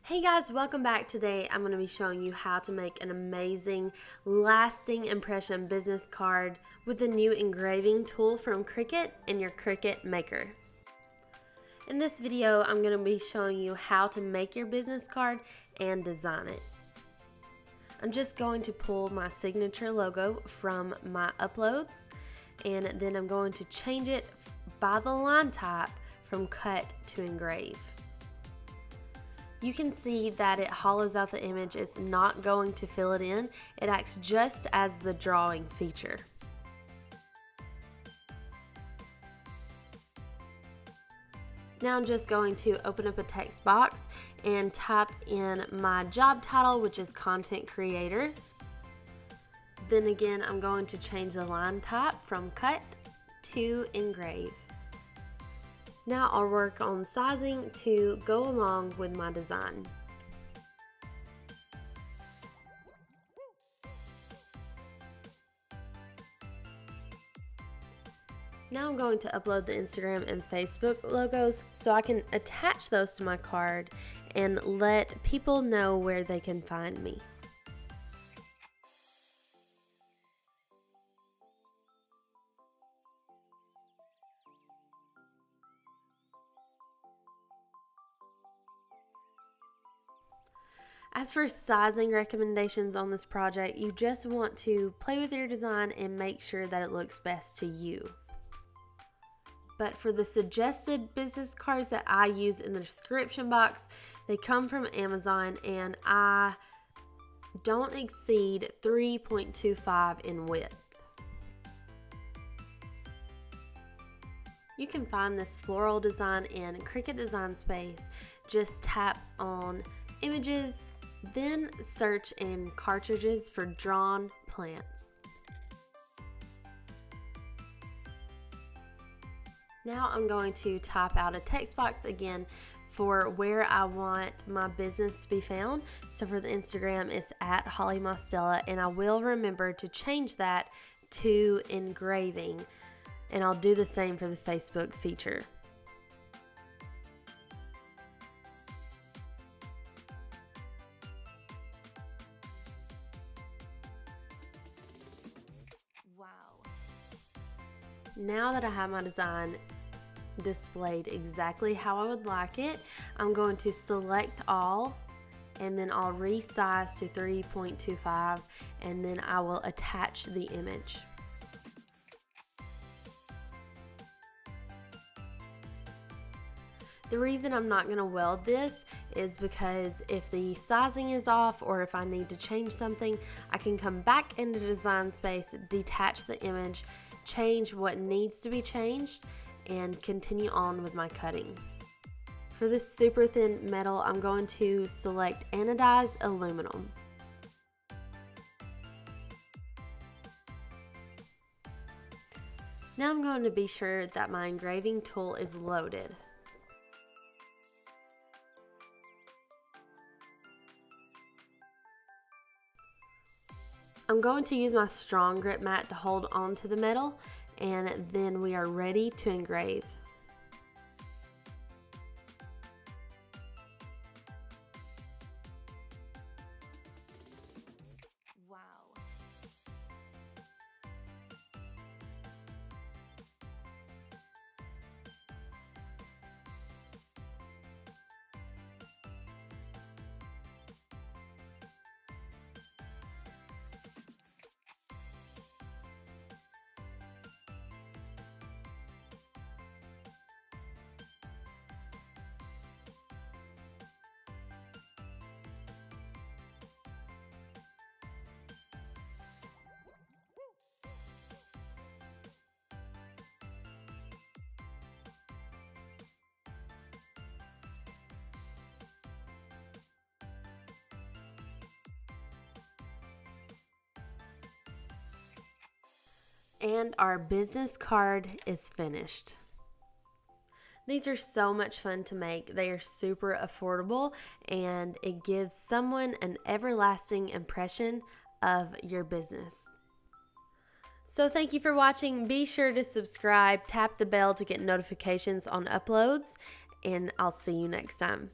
Hey guys, welcome back. Today I'm going to be showing you how to make an amazing lasting impression business card with the new engraving tool from Cricut and your Cricut Maker. In this video I'm going to be showing you how to make your business card and design it. I'm just going to pull my signature logo from my uploads, and then I'm going to change it by the line type from cut to engrave. You can see that it hollows out the image. It's not going to fill it in. It acts just as the drawing feature. Now I'm just going to open up a text box and type in my job title, which is content creator. Then again, I'm going to change the line type from cut to engrave. Now I'll work on sizing to go along with my design. Now I'm going to upload the Instagram and Facebook logos so I can attach those to my card and let people know where they can find me. As for sizing recommendations on this project, you just want to play with your design and make sure that it looks best to you. But for the suggested business cards that I use in the description box, they come from Amazon and I don't exceed 3.25 in width. You can find this floral design in Cricut Design Space. Just tap on Images, then search in cartridges for drawn plants. Now I'm going to type out a text box again for where I want my business to be found. So for the Instagram, it's at Holli and I will remember to change that to engraving, and I'll do the same for the Facebook feature. Now that I have my design displayed exactly how I would like it, I'm going to select all, and then I'll resize to 3.25, and then I will attach the image. The reason I'm not going to weld this is because if the sizing is off or if I need to change something, I can come back into Design Space, detach the image, change what needs to be changed, and continue on with my cutting. For this super thin metal, I'm going to select anodized aluminum. Now I'm going to be sure that my engraving tool is loaded. I'm going to use my strong grip mat to hold on to the metal, and then we are ready to engrave. And our business card is finished. These are so much fun to make. They are super affordable, and it gives someone an everlasting impression of your business. So thank you for watching. Be sure to subscribe, tap the bell to get notifications on uploads, and I'll see you next time.